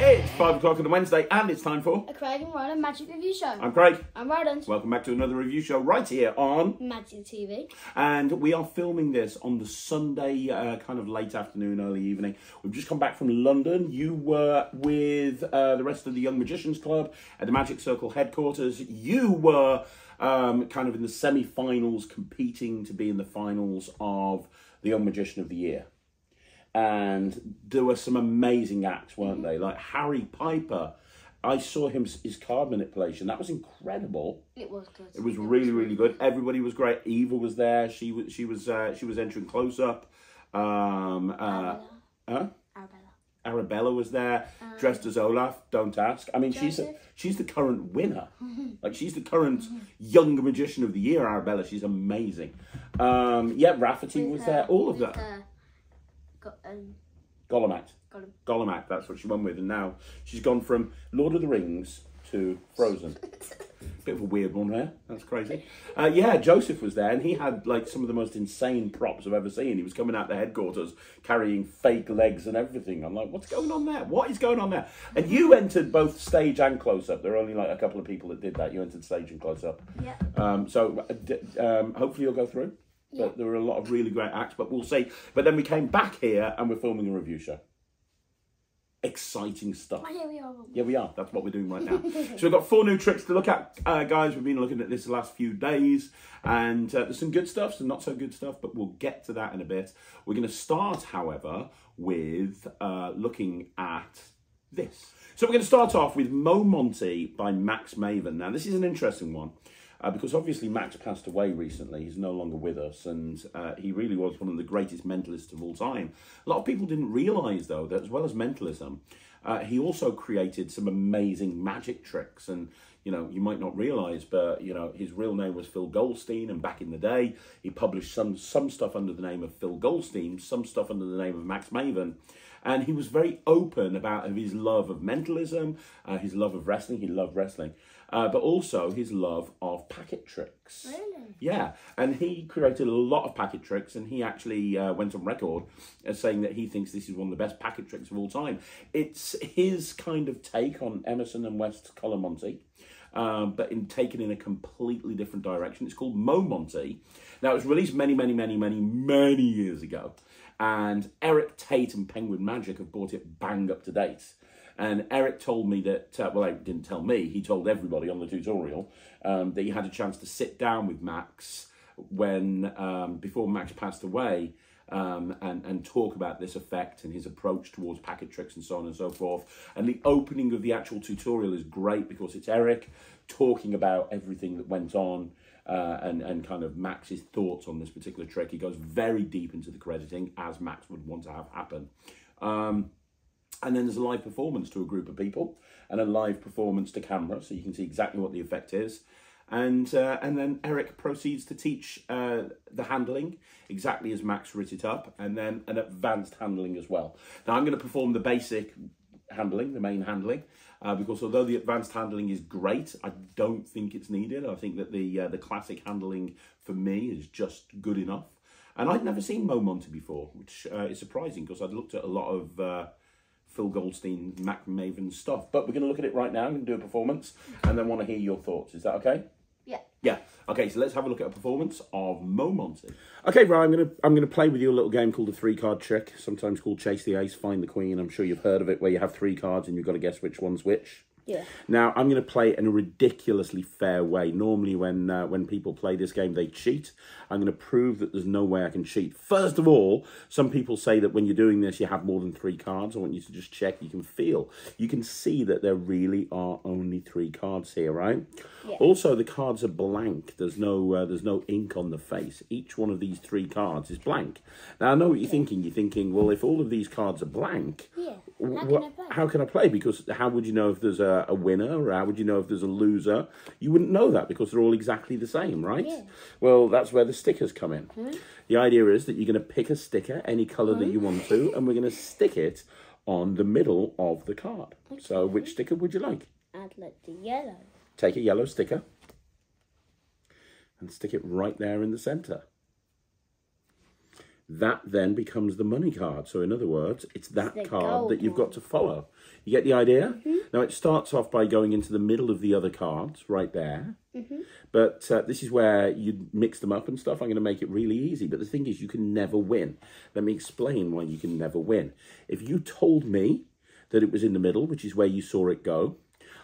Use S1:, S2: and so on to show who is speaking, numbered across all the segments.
S1: It's 5 o'clock on a Wednesday, and it's time for
S2: a Craig and Ryland Magic Review Show.
S1: I'm Craig.
S2: I'm Ryland.
S1: Welcome back to another review show right here on
S2: Magic TV.
S1: And we are filming this on the Sunday, kind of late afternoon, early evening. We've just come back from London. You were with the rest of the Young Magicians Club at the Magic Circle headquarters. You were kind of in the semi-finals, competing to be in the finals of the Young Magician of the Year. And there were some amazing acts, weren't they? Like Harry Piper. I saw his card manipulation. That was incredible.
S2: It was good.
S1: It was really, really good. Everybody was great. Eva was there. She was entering close up. Arabella was there, dressed as Olaf. Don't ask. I mean, she's the current winner. Like, she's the current Young Magician of the Year. Arabella. She's amazing. Yeah, Rafferty was there. All of that. Golomak, that's what she won with, and now she's gone from Lord of the Rings to Frozen. Bit of a weird one there. That's crazy. Yeah, Joseph was there, and he had like some of the most insane props I've ever seen. He was coming out the headquarters carrying fake legs and everything. I'm like, what's going on there? What is going on there? And you entered both stage and close up. There were only like a couple of people that did that. You entered stage and close up. Yeah. So hopefully you'll go through. Yeah. But there were a lot of really great acts, but we'll see. But then we came back here and we're filming a review show. Exciting stuff.
S2: Oh, here we are.
S1: Yeah, we are. That's what we're doing right now. So we've got 4 new tricks to look at, guys. We've been looking at this the last few days, and there's some good stuff, some not so good stuff, but we'll get to that in a bit. We're going to start, however, with looking at this. So we're going to start off with Monte by Max Maven. Now, this is an interesting one. Because obviously Max passed away recently. He's no longer with us, and he really was one of the greatest mentalists of all time. A lot of people didn't realise, though, that as well as mentalism, he also created some amazing magic tricks. And, you know, you might not realise, but, you know, his real name was Phil Goldstein, and back in the day, he published some stuff under the name of Phil Goldstein, some stuff under the name of Max Maven. And he was very open about his love of mentalism, his love of wrestling. He loved wrestling. But also his love of packet tricks.
S2: Really?
S1: Yeah, and he created a lot of packet tricks, and he actually went on record as saying that he thinks this is one of the best packet tricks of all time. It's his kind of take on Emerson and West's Collar Monte, but taken in a completely different direction. It's called Monte. Now, it was released many years ago, and Eric Tate and Penguin Magic have brought it bang up to date. And Eric told me that, well, Eric didn't tell me, he told everybody on the tutorial that he had a chance to sit down with Max when, before Max passed away, and talk about this effect and his approach towards packet tricks and so on and so forth. And the opening of the actual tutorial is great because it's Eric talking about everything that went on and kind of Max's thoughts on this particular trick. He goes very deep into the crediting, as Max would want to have happen. And then there's a live performance to a group of people and a live performance to camera, so you can see exactly what the effect is. And then Eric proceeds to teach the handling exactly as Max writ it up, and then an advanced handling as well. Now, I'm going to perform the basic handling, the main handling, because although the advanced handling is great, I don't think it's needed. I think that the classic handling for me is just good enough. And I'd never seen Monte before, which is surprising because I'd looked at a lot of Phil Goldstein, Max Maven stuff. But we're going to look at it right now. I'm going to do a performance and then want to hear your thoughts. Is that okay?
S2: Yeah.
S1: Yeah. Okay, so let's have a look at a performance of Monte. Okay, Ryan, I'm going to play with you a little game called the 3-card trick, sometimes called Chase the Ace, Find the Queen. I'm sure you've heard of it, where you have 3 cards and you've got to guess which one's which.
S2: Yeah.
S1: Now, I'm going to play in a ridiculously fair way. Normally, when people play this game, they cheat. I'm going to prove that there's no way I can cheat. First of all, some people say that when you're doing this, you have more than 3 cards. I want you to just check. You can see that there really are only 3 cards here, right? Yeah. Also, the cards are blank. There's no ink on the face. Each one of these 3 cards is blank. Now, I know what you're thinking. You're thinking, well, if all of these cards are blank, how can I play? Because how would you know if there's a winner, or how would you know if there's a loser? You wouldn't know that because they're all exactly the same, right? Yeah. Well, that's where the stickers come in. The idea is that you're going to pick a sticker, any colour that you want to, and we're going to stick it on the middle of the card. Okay. So which sticker would you like?
S2: I'd like the yellow.
S1: Take a yellow sticker and stick it right there in the centre. that then becomes the money card. So in other words, it's that
S2: the
S1: card that you've
S2: gold
S1: got to follow. You get the idea? Now it starts off by going into the middle of the other cards right there. But this is where you mix them up and stuff. I'm going to make it really easy. But the thing is, you can never win. Let me explain why you can never win. If you told me that it was in the middle, which is where you saw it go,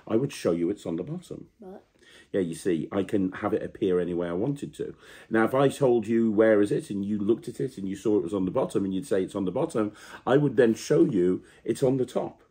S1: I would show you it's on the bottom.
S2: What?
S1: Yeah, you see, I can have it appear any way I wanted to. Now, if I told you, where is it, and you looked at it and you saw it was on the bottom and you'd say it's on the bottom, I would then show you it's on the top.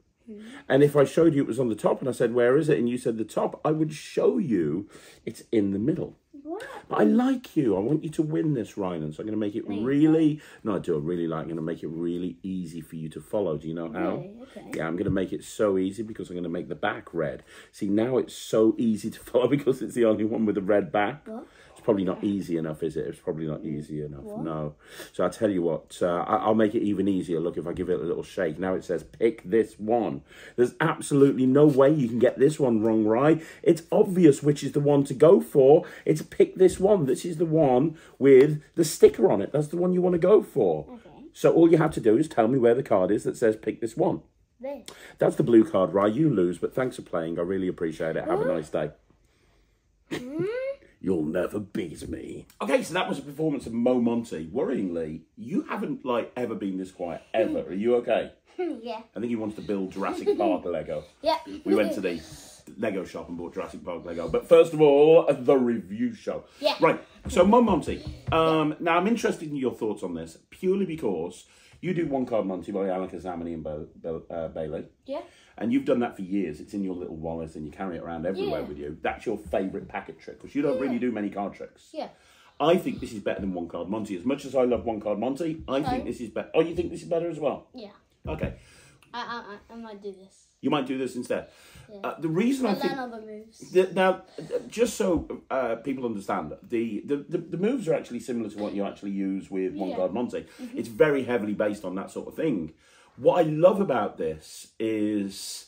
S1: And if I showed you it was on the top and I said, where is it, and you said the top, I would show you it's in the middle.
S2: What?
S1: But I like you. I want you to win this, Ryland. So I'm going to make it really... No, I do. I really like. I'm going to make it really easy for you to follow. Do you know how?
S2: Really? Okay.
S1: Yeah, I'm going to make it so easy because I'm going to make the back red. See, now it's so easy to follow because it's the only one with a red back.
S2: What?
S1: It's probably not easy enough, is it? It's probably not easy enough.
S2: What?
S1: No. So I'll tell you what. I'll make it even easier. Look, if I give it a little shake. Now it says pick this one. There's absolutely no way you can get this one wrong, right? It's obvious which is the one to go for. It's pick this one. This is the one with the sticker on it. That's the one you want to go for.
S2: Okay.
S1: So all you have to do is tell me where the card is that says pick this one.
S2: There.
S1: That's the blue card, right? You lose, but thanks for playing. I really appreciate it. Have a nice day. You'll never beat me. Okay, so that was a performance of Monte. Worryingly, you haven't, ever been this quiet, ever. Are you okay?
S2: Yeah.
S1: I think he wants to build Jurassic Park Lego.
S2: Yeah.
S1: We went to the Lego shop and bought Jurassic Park Lego. But first of all, the review show.
S2: Yeah.
S1: Right, so Monte. Now, I'm interested in your thoughts on this, purely because you do One Card Monte by Alaka Zamani and Bailey.
S2: Yeah.
S1: And you've done that for years. It's in your little wallet and you carry it around everywhere with you. That's your favourite packet trick, because you don't really do many card tricks.
S2: Yeah.
S1: I think this is better than One Card Monte. As much as I love One Card Monte, I think this is better. Oh, you think this is better as well?
S2: Yeah.
S1: Okay.
S2: I might do this.
S1: You might do this instead.
S2: Yeah.
S1: The reason I think...
S2: learn other moves.
S1: Now, just so people understand, the moves are actually similar to what you actually use with One Card Monte. It's very heavily based on that sort of thing. What I love about this is...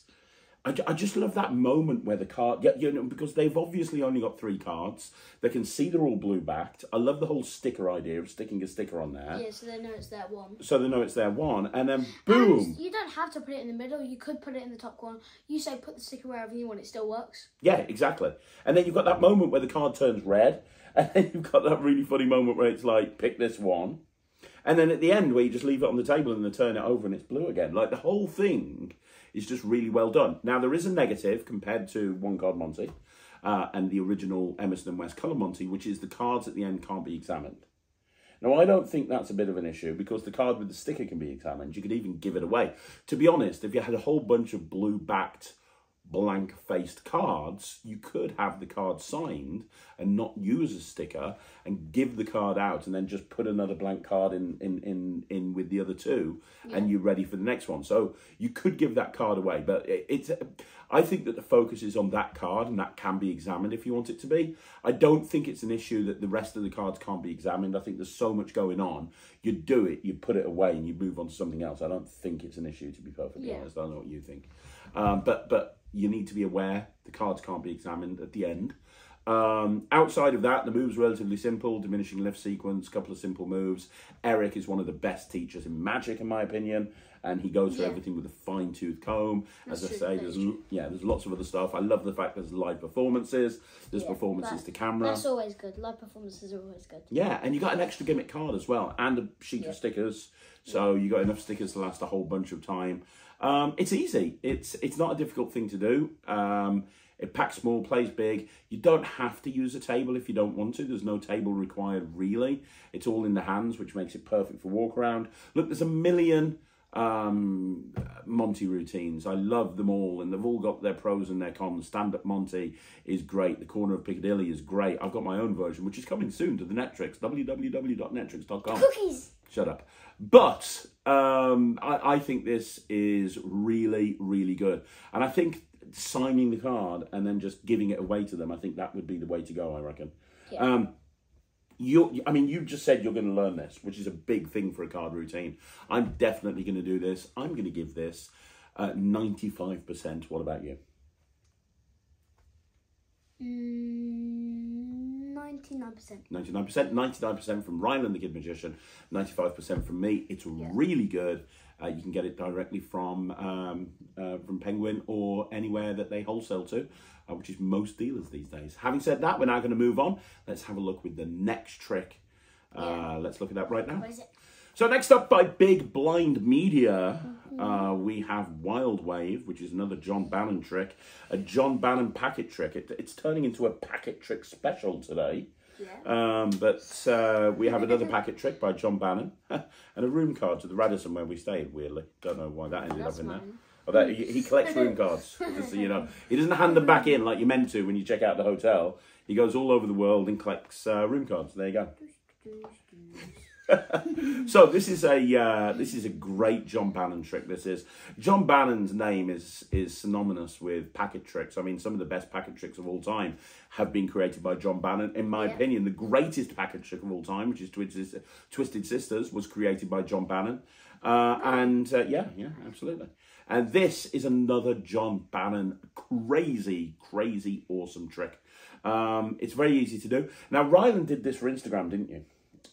S1: I just love that moment where the card... because they've obviously only got 3 cards. They can see they're all blue-backed. I love the whole sticker idea of sticking a sticker on there.
S2: Yeah, so they know it's their one.
S1: So they know it's their one. And then, boom!
S2: And you don't have to put it in the middle. You could put it in the top corner. You say put the sticker wherever you want. It still works.
S1: Yeah, exactly. And then you've got that moment where the card turns red. And then you've got that really funny moment where it's like, pick this one. And then at the end where you just leave it on the table and then turn it over and it's blue again. Like, the whole thing is just really well done. Now, there is a negative compared to One Card Monte and the original Emerson & West Colour Monte, which is the cards at the end can't be examined. Now, I don't think that's a bit of an issue because the card with the sticker can be examined. You could even give it away. To be honest, if you had a whole bunch of blue-backed, blank-faced cards, you could have the card signed and not use a sticker and give the card out and then just put another blank card in with the other 2 and you're ready for the next one. So you could give that card away, but I think that the focus is on that card and that can be examined if you want it to be. I don't think it's an issue that the rest of the cards can't be examined. I think there's so much going on. You do it, you put it away and you move on to something else. I don't think it's an issue, to be perfectly honest. I don't know what you think. But you need to be aware the cards can't be examined at the end. Outside of that, the moves are relatively simple. Diminishing lift sequence, couple of simple moves. Eric is one of the best teachers in Magic, in my opinion, and he goes through everything with a fine-tooth comb. As I say, there's lots of other stuff. I love the fact there's live performances. There's performances to camera.
S2: That's always good. Live performances are always good.
S1: Yeah, and you got an extra gimmick card as well, and a sheet of stickers. So you got enough stickers to last a whole bunch of time. It's easy. It's not a difficult thing to do. It packs small, plays big. You don't have to use a table if you don't want to. There's no table required, really. It's all in the hands, which makes it perfect for walk around. Look, there's a million Monte routines. I love them all, and they've all got their pros and their cons. Stand-up Monte is great. The Corner of Piccadilly is great. I've got my own version, which is coming soon to the Netrix, www.netrix.com.
S2: Cookies!
S1: Shut up. But I think this is really, really good. And I think signing the card and then just giving it away to them, I think that would be the way to go, I reckon. Yeah. You just said you're going to learn this, which is a big thing for a card routine. I'm definitely going to do this. I'm going to give this 95%. What about you?
S2: 95. 99%.
S1: 99%. 99% from Ryland, the Kid Magician. 95% from me. It's really good. You can get it directly from Penguin or anywhere that they wholesale to, which is most dealers these days. Having said that, we're now going to move on. Let's have a look with the next trick. Let's look at that right now.
S2: What is it?
S1: So next up by Big Blind Media, we have Wild Wave, which is another John Bannon trick. A John Bannon packet trick. It's turning into a packet trick special today. Yeah. But we have another packet trick by John Bannon and a room card to the Radisson where we stayed, weirdly. Don't know why that ended up in there. Oh, he collects room cards. Just, you know, he doesn't hand them back in like you're meant to when you check out the hotel. He goes all over the world and collects room cards. There you go. So this is a great John Bannon trick. This is John Bannon's name is synonymous with packet tricks. I mean, some of the best packet tricks of all time have been created by John Bannon. In my opinion, the greatest packet trick of all time, which is Twisted Sisters, was created by John Bannon. Yeah, absolutely. And this is another John Bannon crazy awesome trick. It's very easy to do. Now, Ryland did this for Instagram, didn't you?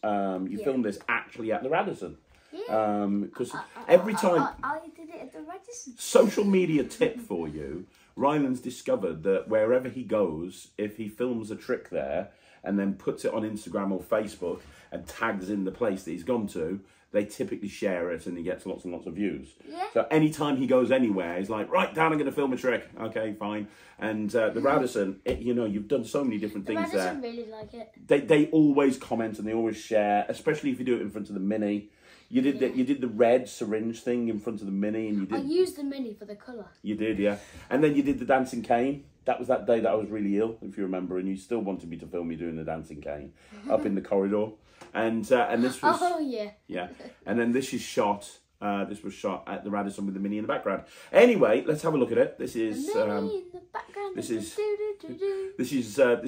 S1: You filmed this actually at the Radisson. Because every time...
S2: I did it at the Radisson.
S1: Social media tip for you. Ryland's discovered that wherever he goes, if he films a trick there and then puts it on Instagram or Facebook and tags in the place that he's gone to, they typically share it and he gets lots and lots of views. Yeah. So anytime he goes anywhere, he's like, right, Dan, I'm going to film a trick. Okay, fine. And the Radisson, you know, you've done so many different things there.
S2: The Radisson really like it.
S1: They always comment and they always share, especially if you do it in front of the Mini. You did the red syringe thing in front of the Mini, and you did.
S2: I used the Mini for the colour.
S1: You did, yeah. And then you did the dancing cane. That was that day that I was really ill, if you remember, and you still wanted me to film me doing the dancing cane up in the corridor. And this was... Oh, yeah. Yeah. And then this is shot... this was shot at the Radisson with the Mini in the background. Anyway, let's have a look at it. This is...
S2: The Mini in the background.
S1: This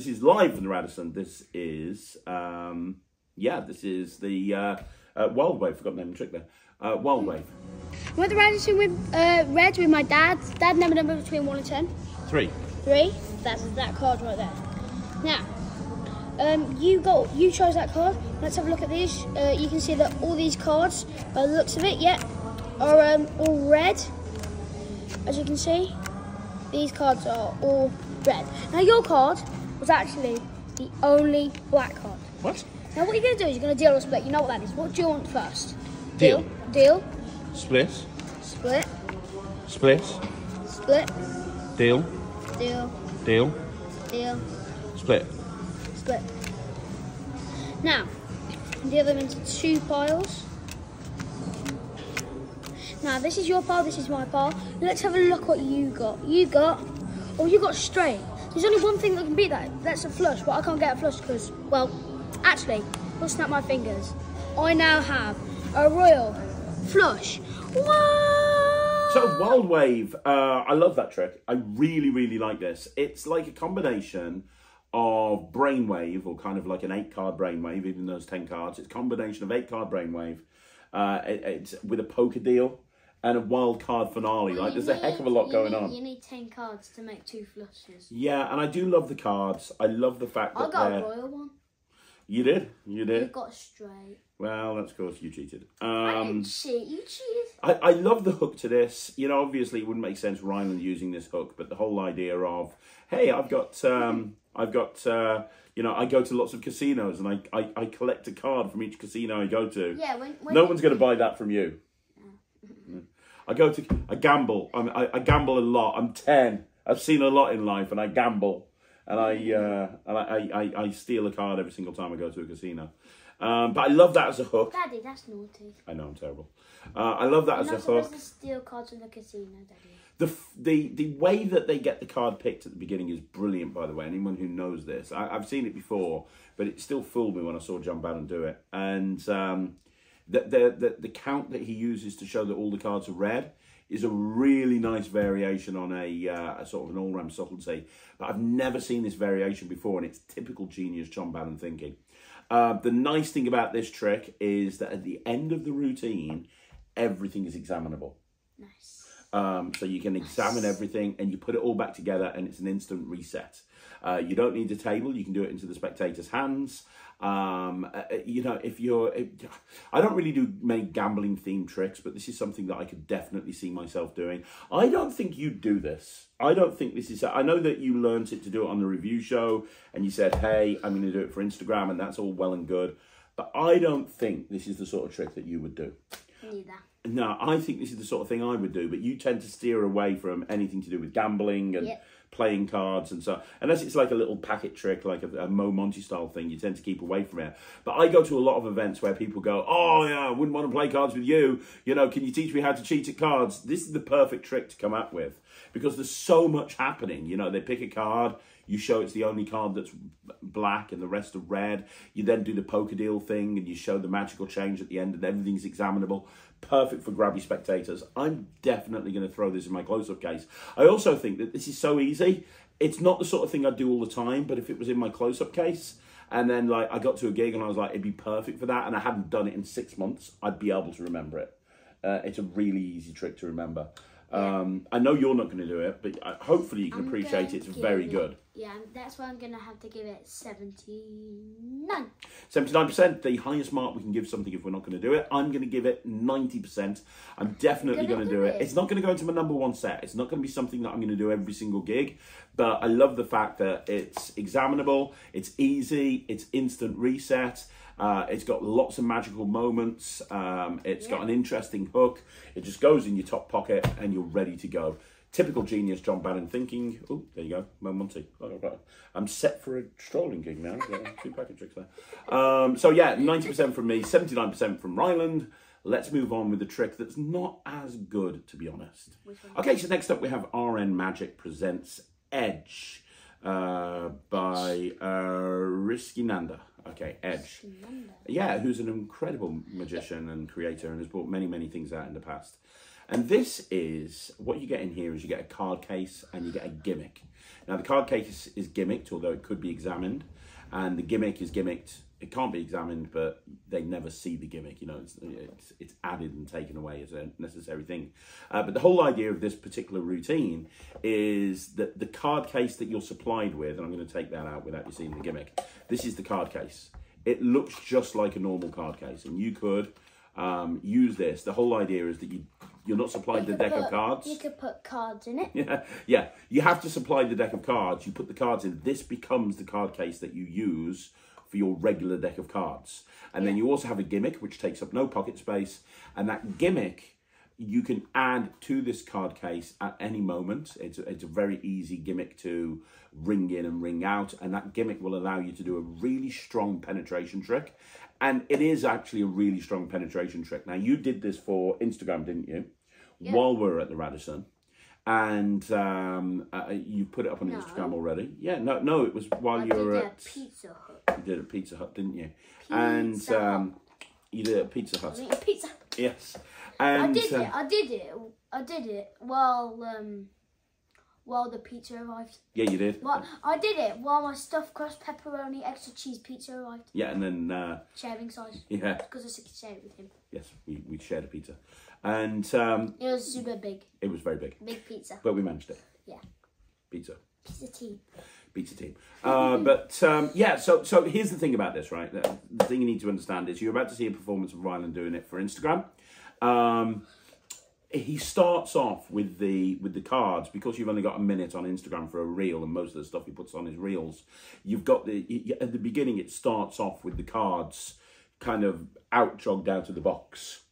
S1: is live from the Radisson. This is... this is the Wild Wave. Forgot the name of the trick there. Wild Wave.
S2: I went to the Radisson with red with my dad. Dad never number between 1 and 10.
S1: 3.
S2: 3. That's that card right there. Now... you chose that card. Let's have a look at these. You can see that all these cards, by the looks of it, are all red. As you can see, these cards are all red. Now your card was actually the only black card.
S1: What?
S2: Now what you're going to do is you're going to deal or split. You know what that is. What do you want first?
S1: Deal.
S2: Deal.
S1: Split.
S2: Split.
S1: Split.
S2: Split.
S1: Deal.
S2: Deal.
S1: Deal.
S2: Deal.
S1: Split.
S2: Split. Now, deal them into 2 piles. Now, this is your pile, this is my pile. Let's have a look what you got. You got straight. There's only one thing that can beat that. That's a flush, but I can't get a flush because, well, actually, I'll snap my fingers. I now have a royal flush. Whoa!
S1: So, Wild Wave, I love that trick. I really like this. It's like a combination of Brainwave, or kind of like an 8-card Brainwave, even though it's 10 cards. It's a combination of 8-card Brainwave. It's with a poker deal and a wild card finale. Like, there's a heck of a lot going on.
S2: You need 10 cards to make 2 flushes.
S1: Yeah, and I do love the cards. I love the fact that
S2: I got a royal one.
S1: You did? You did?
S2: You got straight.
S1: Well, that's of course you cheated.
S2: I didn't cheat. You cheated.
S1: I love the hook to this. You know, obviously it wouldn't make sense Ryland using this hook, but the whole idea of, hey, I go to lots of casinos and I collect a card from each casino I go to.
S2: Yeah, when
S1: no one's going to buy that from you. I gamble. I gamble a lot. I'm 10. I've seen a lot in life, and I gamble, and I steal a card every single time I go to a casino. But I love that as a hook.
S2: Daddy, that's naughty.
S1: I know, I'm terrible. I love that as a hook.
S2: You're not supposed to steal cards from the casino, Daddy.
S1: The way that they get the card picked at the beginning is brilliant, by the way. Anyone who knows this, I've seen it before, but it still fooled me when I saw John Bannon do it. And the count that he uses to show that all the cards are red is a really nice variation on a sort of an all-round subtlety. But I've never seen this variation before, and it's typical genius John Bannon thinking. The nice thing about this trick is that at the end of the routine, everything is examinable.
S2: Nice.
S1: So you can examine everything and you put it all back together and it's an instant reset. You don't need a table. You can do it into the spectators' hands. You know, I don't really do many gambling themed tricks, but this is something that I could definitely see myself doing. I don't think you'd do this. I don't think this is, I know that you learnt it to do it on the review show and you said, hey, I'm going to do it for Instagram, and that's all well and good. But I don't think this is the sort of trick that you would do.
S2: Neither.
S1: No, I think this is the sort of thing I would do, but you tend to steer away from anything to do with gambling and playing cards and so, unless it's like a little packet trick, like a Monte style thing, you tend to keep away from it. But I go to a lot of events where people go, oh yeah, I wouldn't want to play cards with you. You know, can you teach me how to cheat at cards? This is the perfect trick to come up with because there's so much happening. You know, they pick a card, you show it's the only card that's black and the rest are red. You then do the poker deal thing and you show the magical change at the end and everything's examinable. Perfect for grabby spectators. I'm definitely going to throw this in my close-up case. I also think that this is so easy. It's not the sort of thing I do all the time, but if it was in my close-up case and then like I got to a gig and I was like, it'd be perfect for that, and I hadn't done it in 6 months, I'd be able to remember it. It's a really easy trick to remember. I know you're not going to do it, but hopefully you can appreciate it's very good.
S2: Yeah, that's why I'm going to have to give it 79.
S1: 79%, the highest mark we can give something if we're not going to do it. I'm going to give it 90%. I'm definitely going to do it. It's not going to go into my #1 set. It's not going to be something that I'm going to do every single gig. But I love the fact that it's examinable, it's easy, it's instant reset. It's got lots of magical moments. It's got an interesting hook. It just goes in your top pocket and you're ready to go. Typical genius John Bannon thinking, oh, there you go, Monte. I'm set for a strolling gig now. 2 packet tricks there. So yeah, 90% from me, 79% from Ryland. Let's move on with a trick that's not as good, to be honest. Okay, so next up we have RN Magic presents Edge by Rizki Nanda. Okay, Edge. Yeah, who's an incredible magician and creator and has brought many, many things out in the past. And this is, what you get in here is you get a card case and you get a gimmick. Now the card case is gimmicked, although it could be examined. And the gimmick is gimmicked. It can't be examined, but they never see the gimmick. You know, it's added and taken away as a necessary thing. But the whole idea of this particular routine is that the card case that you're supplied with, and I'm going to take that out without you seeing the gimmick. This is the card case. It looks just like a normal card case, and you could use this. The whole idea is that you're not supplied the deck of cards.
S2: You could put cards in it.
S1: Yeah. You have to supply the deck of cards. You put the cards in. This becomes the card case that you use for your regular deck of cards. And then you also have a gimmick, which takes up no pocket space. And that gimmick, you can add to this card case at any moment. It's a very easy gimmick to ring in and ring out. And that gimmick will allow you to do a really strong penetration trick. And it is actually a really strong penetration trick. Now, you did this for Instagram, didn't you? Yeah. While we were at the Radisson. And you put it up on Instagram already. Yeah, no, it was while you were at
S2: Pizza Hut.
S1: You did it at Pizza Hut, didn't you? You did it at Pizza Hut.
S2: Pizza.
S1: Yes. And
S2: I did it while the pizza arrived.
S1: Yeah, you did.
S2: Well, I did it while my stuffed crust pepperoni extra cheese pizza arrived.
S1: Yeah, and then
S2: sharing size.
S1: Yeah.
S2: Because I said to share it with him.
S1: Yes, we shared a pizza. And
S2: it was super big.
S1: It was very big.
S2: Big pizza.
S1: But we managed it.
S2: Yeah.
S1: Pizza.
S2: Pizza team.
S1: Pizza team. Yeah, so here's the thing about this, right? The thing you need to understand is you're about to see a performance of Ryland doing it for Instagram. He starts off with the cards, because you've only got a minute on Instagram for a reel, and most of the stuff he puts on his reels. You've got at the beginning, it starts off with the cards kind of out-jogged out of the box,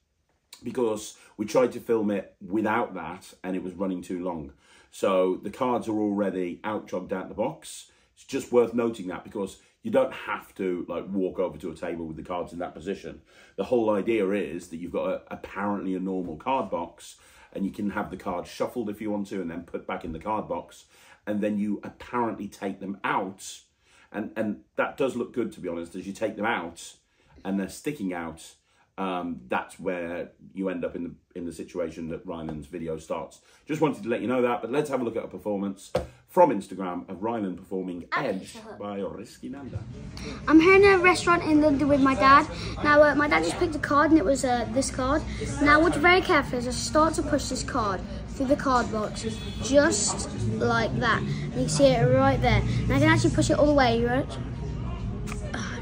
S1: because we tried to film it without that and it was running too long. So the cards are already out-jogged out the box. It's just worth noting that, because you don't have to like walk over to a table with the cards in that position. The whole idea is that you've got apparently a normal card box, and you can have the cards shuffled if you want to and then put back in the card box, and then you apparently take them out, and that does look good, to be honest, as you take them out and they're sticking out. That's where you end up in the situation that Ryland's video starts. Just wanted to let you know that, but let's have a look at a performance from Instagram of Ryland performing Edge by Rizki Nanda.
S2: I'm here in a restaurant in London with my dad. Now, my dad just picked a card, and it was this card. Now, I want to be very careful as I start to push this card through the card box, just like that. And you can see it right there. And I can actually push it all the way, right?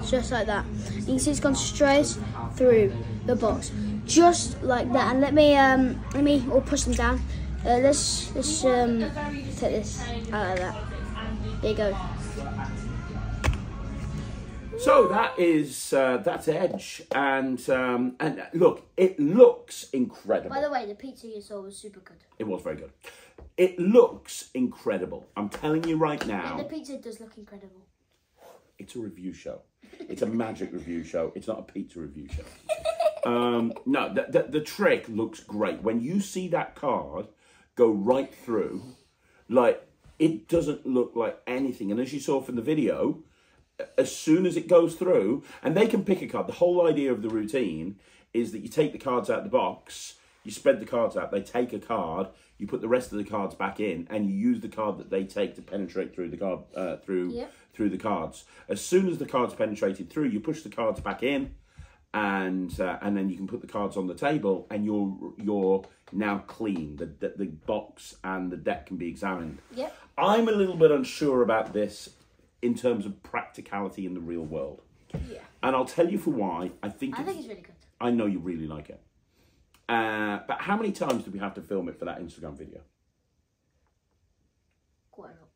S2: Just like that. And you can see it's gone straight through the box, just like that. And let me all push them down. Let's take this out like that. There you go.
S1: So that is that's Edge, and look, it looks incredible.
S2: By the way, the pizza you saw was super good.
S1: It was very good. It looks incredible. I'm telling you right now.
S2: Yeah, the pizza does look incredible.
S1: It's a review show. It's a magic review show. It's not a pizza review show. No, the trick looks great. When you see that card go right through, like, it doesn't look like anything. And as you saw from the video, as soon as it goes through, and they can pick a card. The whole idea of the routine is that you take the cards out of the box, you spread the cards out, they take a card, you put the rest of the cards back in, and you use the card that they take to penetrate through the card through the cards. As soon as the cards penetrated through, you push the cards back in, and then you can put the cards on the table, and you're now clean. The box and the deck can be examined.
S2: Yep.
S1: I'm a little bit unsure about this in terms of practicality in the real world.
S2: Yeah.
S1: And I'll tell you for why. I think it's
S2: really good.
S1: I know you really like it. But how many times did we have to film it for that Instagram video?
S2: Quite a lot.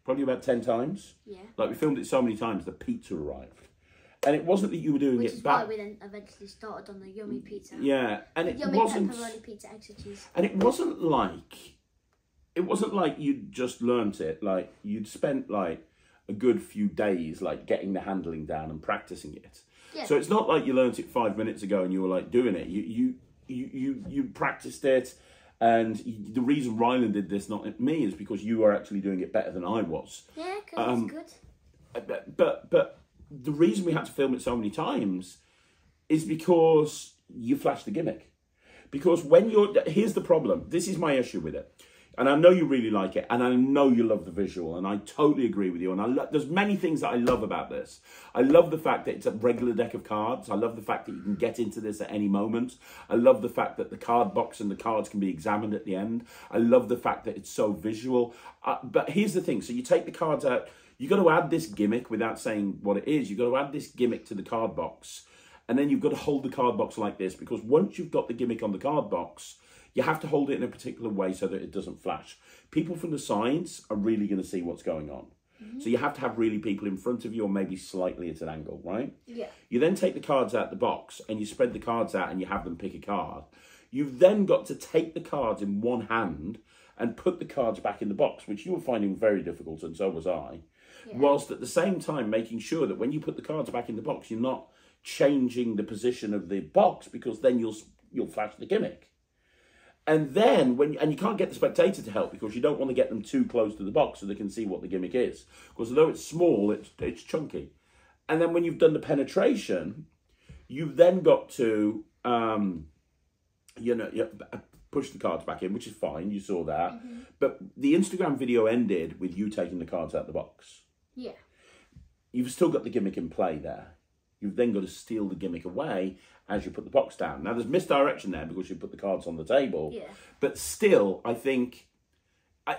S1: Probably about 10 times.
S2: Yeah.
S1: Like, we filmed it so many times, the pizza arrived. And it wasn't that you were doing
S2: Which
S1: it
S2: is
S1: back.
S2: why we then eventually started on the yummy pizza.
S1: Yeah, and it
S2: Yummy
S1: wasn't.
S2: pepperoni pizza, extra cheese.
S1: And it wasn't like you'd just learnt it. Like, you'd spent like a good few days like getting the handling down and practicing it.
S2: Yeah.
S1: So it's not like you learnt it 5 minutes ago and you were like doing it. You practiced it, and the reason Ryland did this, not me, is because you were actually doing it better than I was.
S2: Yeah, because it's good.
S1: But the reason we had to film it so many times is because you flashed the gimmick. Because when here's the problem. This is my issue with it. And I know you really like it, and I know you love the visual, and I totally agree with you. And there's many things that I love about this. I love the fact that it's a regular deck of cards. I love the fact that you can get into this at any moment. I love the fact that the card box and the cards can be examined at the end. I love the fact that it's so visual. But here's the thing. So you take the cards out. You've got to add this gimmick without saying what it is. You've got to add this gimmick to the card box. And then you've got to hold the card box like this, because once you've got the gimmick on the card box, you have to hold it in a particular way so that it doesn't flash. People from the sides are really going to see what's going on. Mm-hmm. So you have to have really people in front of you, or maybe slightly at an angle, right?
S2: Yeah.
S1: You then take the cards out the box and you spread the cards out and you have them pick a card. You've then got to take the cards in one hand and put the cards back in the box, which you were finding very difficult, and so was I. Yeah. Whilst at the same time making sure that when you put the cards back in the box, you're not changing the position of the box, because then you'll flash the gimmick. And then and you can't get the spectator to help, because you don't want to get them too close to the box so they can see what the gimmick is. Because although it's small, it's chunky. And then when you've done the penetration, you've then got to push the cards back in, which is fine. You saw that. Mm-hmm. But the Instagram video ended with you taking the cards out of the box.
S2: Yeah.
S1: You've still got the gimmick in play there. You've then got to steal the gimmick away as you put the box down. Now, there's misdirection there because you put the cards on the table. Yeah. But still, I think...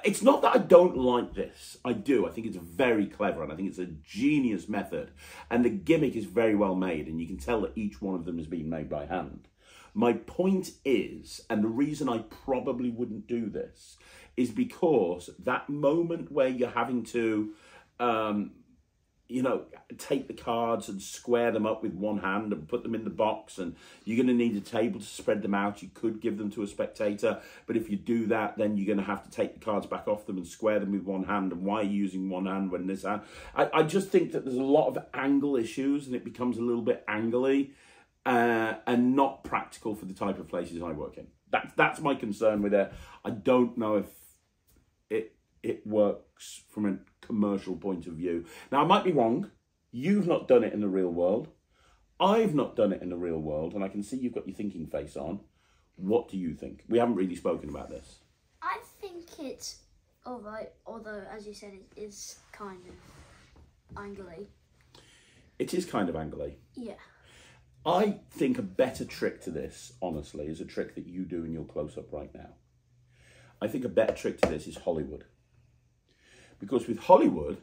S1: It's not that I don't like this. I do. I think it's very clever, and I think it's a genius method. And the gimmick is very well made, and you can tell that each one of them has been made by hand. My point is, and the reason I probably wouldn't do this, is because that moment where you're having to... take the cards and square them up with one hand and put them in the box, and you're going to need a table to spread them out. You could give them to a spectator, but if you do that, then you're going to have to take the cards back off them and square them with one hand. And why are you using one hand when this hand? I just think that there's a lot of angle issues, and it becomes a little bit angly and not practical for the type of places I work in. That's my concern with it. I don't know if it works from a commercial point of view. Now, I might be wrong. You've not done it in the real world. I've not done it in the real world, and I can see you've got your thinking face on. What do you think? We haven't really spoken about this.
S2: I think it's all right, although, as you said, it is kind of angly.
S1: It is kind of angly.
S2: Yeah.
S1: I think a better trick to this, honestly, is a trick that you do in your close-up right now. I think a better trick to this is Hollywood. Because with Hollywood,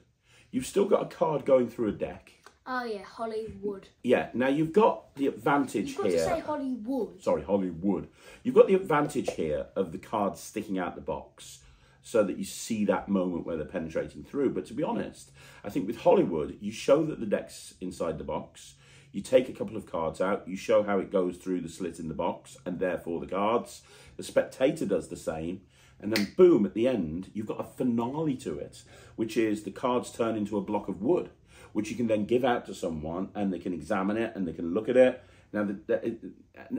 S1: you've still got a card going through a deck.
S2: Oh, yeah, Hollywood.
S1: Yeah, now you've got the advantage
S2: You've got
S1: here.
S2: to say Hollywood.
S1: Sorry, Hollywood. You've got the advantage here of the cards sticking out the box so that you see that moment where they're penetrating through. But to be honest, I think with Hollywood, you show that the deck's inside the box. You take a couple of cards out. You show how it goes through the slit in the box and therefore the cards. The spectator does the same. And then boom, at the end, you've got a finale to it, which is the cards turn into a block of wood, which you can then give out to someone and they can examine it and they can look at it. Now,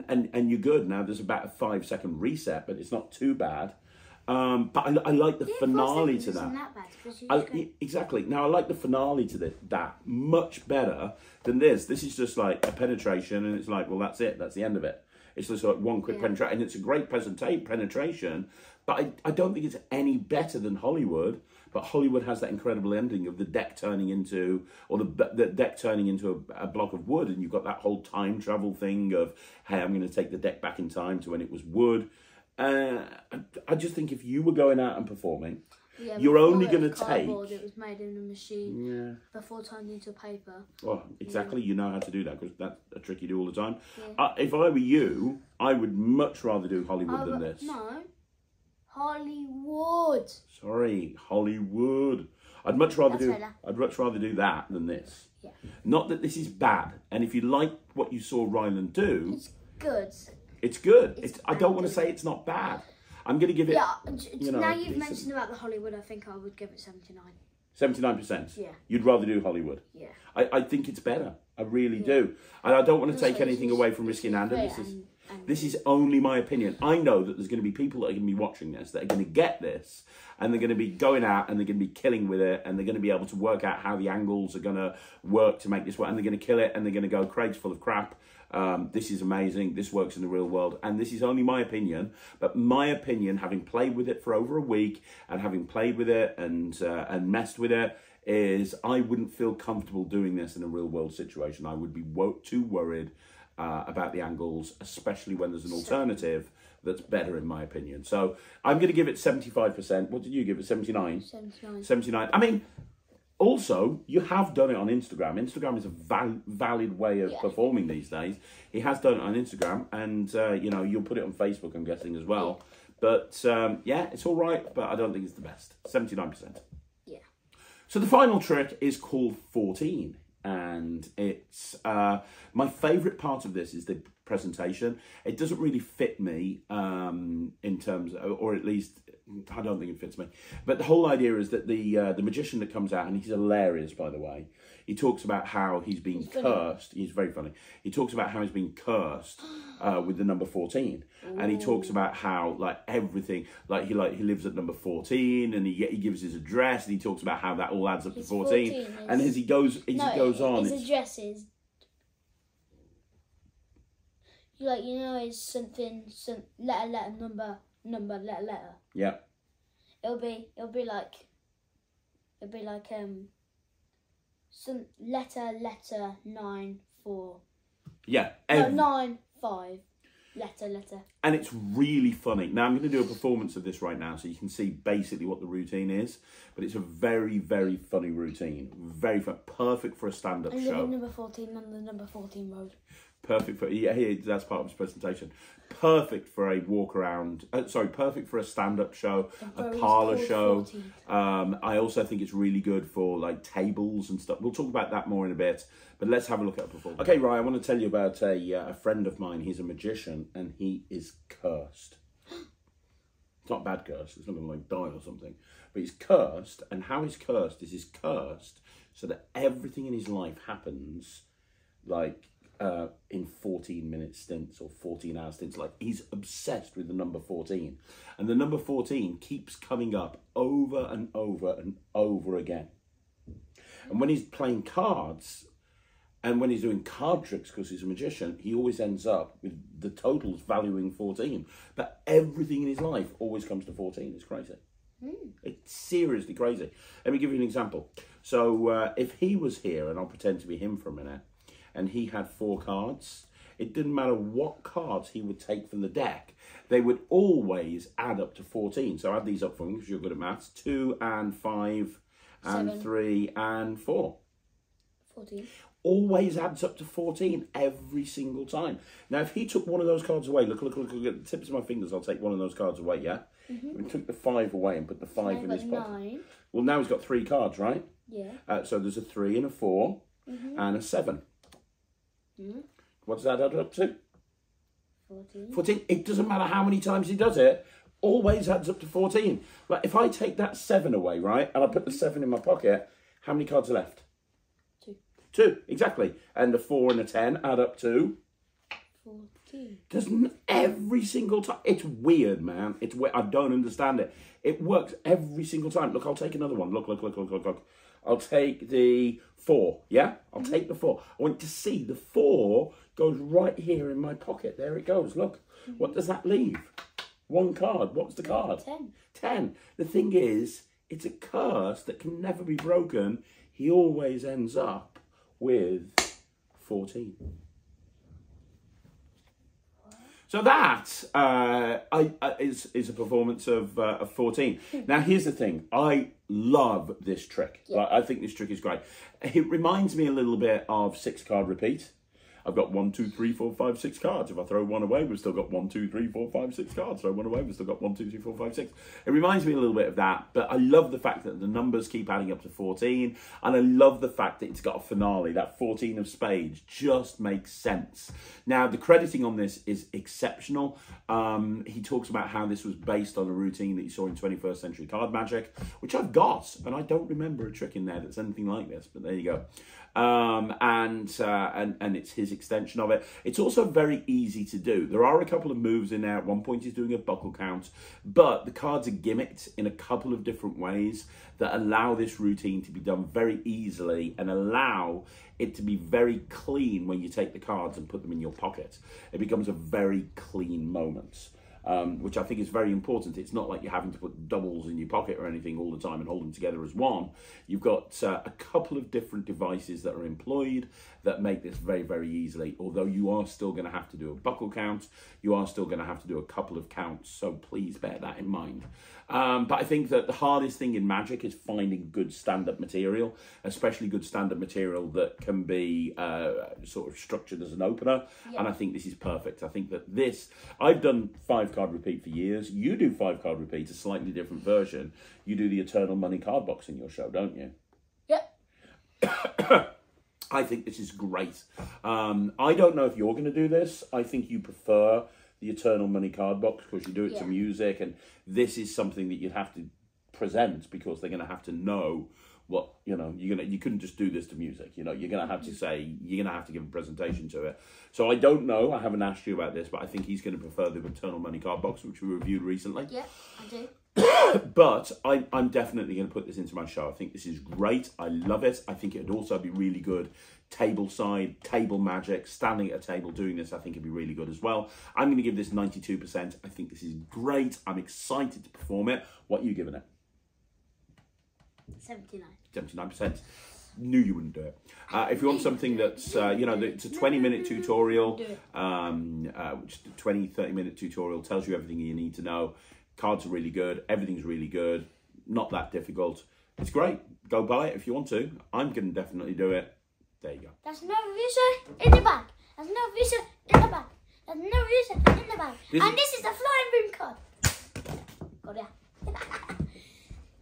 S1: and you're good. Now, there's about a 5-second reset, but it's not too bad. But I like the finale to that.
S2: Isn't that bad,
S1: exactly. Now, I like the finale to that much better than this. This is just like a penetration and it's like, well, that's it. That's the end of it. It's just like one quick penetration. And it's a great penetration, but I don't think it's any better than Hollywood. But Hollywood has that incredible ending of the deck turning into, or the deck turning into a block of wood, and you've got that whole time travel thing of, hey, I'm going to take the deck back in time to when it was wood. I just think if you were going out and performing, you're only going to take.
S2: It was made in a machine before turned into paper.
S1: Well, exactly. You know how to do that because that's a trick you do all the time. Yeah. If I were you, I would much rather do Hollywood than this.
S2: No. Hollywood.
S1: Sorry, Hollywood. I'd much rather do that than this.
S2: Yeah.
S1: Not that this is bad. And if you like what you saw Ryland do,
S2: it's good.
S1: It's good. I don't want to say it's not bad. I'm going to give it.
S2: Yeah. Now you've mentioned about the Hollywood, I think I would give it 79.
S1: 79%.
S2: Yeah.
S1: You'd rather do Hollywood.
S2: Yeah.
S1: I think it's better. I really do. And I don't want to take anything away from Rizki and Nanda. This is only my opinion. I know that there's going to be people that are going to be watching this, that are going to get this, and they're going to be going out and they're going to be killing with it, and they're going to be able to work out how the angles are going to work to make this work, and they're going to kill it, and they're going to go, Craig's full of crap. This is amazing. This works in the real world. And this is only my opinion. But my opinion, having played with it for over a week and having played with it and messed with it, is I wouldn't feel comfortable doing this in a real world situation. I would be too worried about the angles, especially when there's an alternative that's better, in my opinion. So I'm going to give it 75%. What did you give it? 79?
S2: 79.
S1: 79. I mean, also, you have done it on Instagram. Instagram is a valid way of performing these days. He has done it on Instagram, and you'll put it on Facebook, I'm guessing, as well. But it's all right, but I don't think it's the best. 79%.
S2: Yeah. So
S1: the final trick is called 14. And it's my favourite part of this is the presentation. It doesn't really fit me in terms of, or at least I don't think it fits me. But the whole idea is that the magician that comes out, and he's hilarious, by the way. He talks about how he's been cursed. He's very funny. He talks about how he's been cursed with the number 14. Ooh. And he talks about how like everything, he lives at number 14, and he gives his address, and he talks about how that all adds up to 14. And as he goes on,
S2: his address is it's something, some letter, number, letter.
S1: Yeah.
S2: It'll be like some letter 9 4.
S1: Yeah.
S2: 9 5. Letter.
S1: And it's really funny. Now, I'm going to do a performance of this right now so you can see basically what the routine is. But it's a very, very funny routine. Very fun. Perfect for a stand-up show.
S2: I live in number 14 on the number 14 road.
S1: Perfect for, that's part of his presentation. Perfect for a walk around, perfect for a stand-up show, a parlour show. I also think it's really good for like tables and stuff. We'll talk about that more in a bit, but let's have a look at a performance. Okay, Ryan, I want to tell you about a friend of mine. He's a magician and he is cursed. It's not bad curse, it's not going to like die or something, but he's cursed, and how he's cursed is he's cursed so that everything in his life happens like in 14-minute stints or 14-hour stints. Like, he's obsessed with the number 14. And the number 14 keeps coming up over and over and over again. And when he's playing cards, and when he's doing card tricks, because he's a magician, he always ends up with the totals valuing 14. But everything in his life always comes to 14. It's crazy. It's seriously crazy. Let me give you an example. So if he was here, and I'll pretend to be him for a minute, and he had 4 cards, it didn't matter what cards he would take from the deck, they would always add up to 14. So add these up for me because you're good at maths. 2 and 5 and
S2: 7.
S1: 3 and 4.
S2: 14.
S1: Always adds up to 14 every single time. Now, if he took one of those cards away, look at the tips of my fingers, I'll take one of those cards away, yeah? If he took the 5 away and put the 5 in his pocket.
S2: 9.
S1: Well, now he's got 3 cards, right?
S2: Yeah.
S1: So there's a 3 and a 4 and a 7. What does that add up to?
S2: 14.
S1: 14. It doesn't matter how many times he does it, always adds up to 14. Like, if I take that 7 away, right, and I put the 7 in my pocket, how many cards are left?
S2: 2.
S1: 2, exactly. And the 4 and the 10 add up to
S2: 14.
S1: Doesn't every single time. It's weird, man. It's weird. I don't understand it. It works every single time. Look, I'll take another one. Look. I'll take the 4, yeah? I'll take the 4. I want to see the 4 goes right here in my pocket. There it goes. Look. What does that leave? 1 card. What's the card?
S2: 10.
S1: 10. The thing is, it's a curse that can never be broken. He always ends up with 14. So that is a performance of 14. Now, here's the thing. I love this trick.
S2: Yeah.
S1: Like, I think this trick is great. It reminds me a little bit of 6-card repeat. I've got 1, 2, 3, 4, 5, 6 cards. If I throw one away, we've still got 1, 2, 3, 4, 5, 6 cards. Throw one away, we've still got 1, 2, 3, 4, 5, 6. It reminds me a little bit of that, but I love the fact that the numbers keep adding up to 14, and I love the fact that it's got a finale. That 14 of spades just makes sense. Now, the crediting on this is exceptional. He talks about how this was based on a routine that you saw in 21st Century Card Magic, which I've got, and I don't remember a trick in there that's anything like this, but there you go. And it's his extension of it. It's also very easy to do. There are a couple of moves in there. At one point he's doing a buckle count, but the cards are gimmicked in a couple of different ways that allow this routine to be done very easily and allow it to be very clean when you take the cards and put them in your pocket. It becomes a very clean moment. Which I think is very important. It's not like you're having to put doubles in your pocket or anything all the time and hold them together as one. You've got a couple of different devices that are employed that make this very, very easily. Although you are still going to have to do a buckle count, you are still going to have to do a couple of counts. So please bear that in mind. But I think that the hardest thing in Magic is finding good stand-up material, especially good stand-up material that can be sort of structured as an opener. Yeah. And I think this is perfect. I think that this, I've done 5-card repeat for years. You do 5-card repeat, a slightly different version. You do the Eternal Money card box in your show, don't you?
S2: Yep.
S1: I think this is great. I don't know if you're going to do this. I think you prefer the Eternal Money card box because you do it to music, and this is something that you'd have to present because they're going to have to know what, you know, you couldn't just do this to music, you know, you're going to have to say, you're going to have to give a presentation to it. So I don't know, I haven't asked you about this, but I think he's going to prefer the Eternal Money card box, which we reviewed recently.
S2: Yeah, I do.
S1: But I'm definitely going to put this into my show. I think this is great. I love it. I think it would also be really good table side, table magic, standing at a table doing this. I think it'd be really good as well. I'm going to give this 92%. I think this is great. I'm excited to perform it. What are you giving it?
S2: 79.
S1: 79%. Knew you wouldn't do it. If you want something that's, you know, it's a 20-minute tutorial, which 20, 30-minute tutorial, tells you everything you need to know. Cards are really good. Everything's really good. Not that difficult. It's great. Go buy it if you want to. I'm going to definitely do it. There you go.
S2: There's no visa in the bag. There's no visa in the bag. There's no visa in the bag. This is the flying boom card. Go there.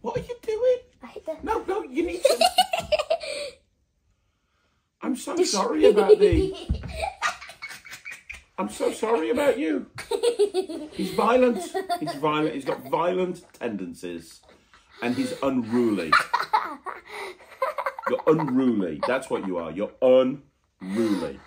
S1: What are you doing?
S2: I hit the...
S1: No, you need to... I'm so sorry about I'm so sorry about you. He's violent. He's violent. He's got violent tendencies. And he's unruly. You're unruly. That's what you are. You're unruly.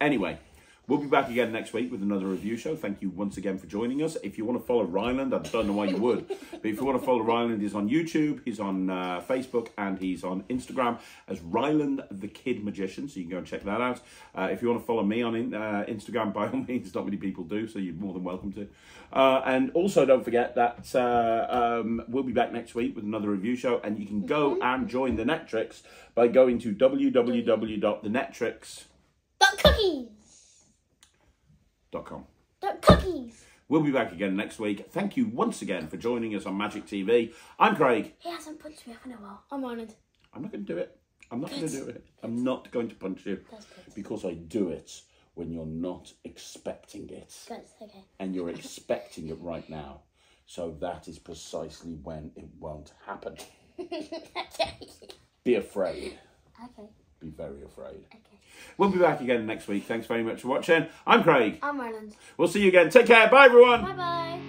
S1: Anyway, we'll be back again next week with another review show. Thank you once again for joining us. If you want to follow Ryland, I don't know why you would, but if you want to follow Ryland, he's on YouTube, he's on Facebook, and he's on Instagram as Ryland the Kid Magician, so you can go and check that out. If you want to follow me on Instagram, by all means, not many people do, so you're more than welcome to. And also don't forget that we'll be back next week with another review show, and you can go and join the Netrix by going to www.thenetrix.com.
S2: .cookies.com.
S1: .com. We'll be back again next week. Thank you once again for joining us on Magic TV. I'm Craig.
S2: He hasn't punched me up in a while. I'm Ryland.
S1: I'm not going to do it. I'm not going to do it. I'm not going to punch you. Because I do it when you're not expecting it.
S2: Good, okay.
S1: And you're expecting it right now. So that is precisely when it won't happen.
S2: Okay.
S1: Be afraid.
S2: Okay.
S1: Be very afraid.
S2: Okay.
S1: We'll be back again next week. Thanks very much for watching. I'm Craig.
S2: I'm Ryland.
S1: We'll see you again. Take care. Bye, everyone.
S2: Bye-bye.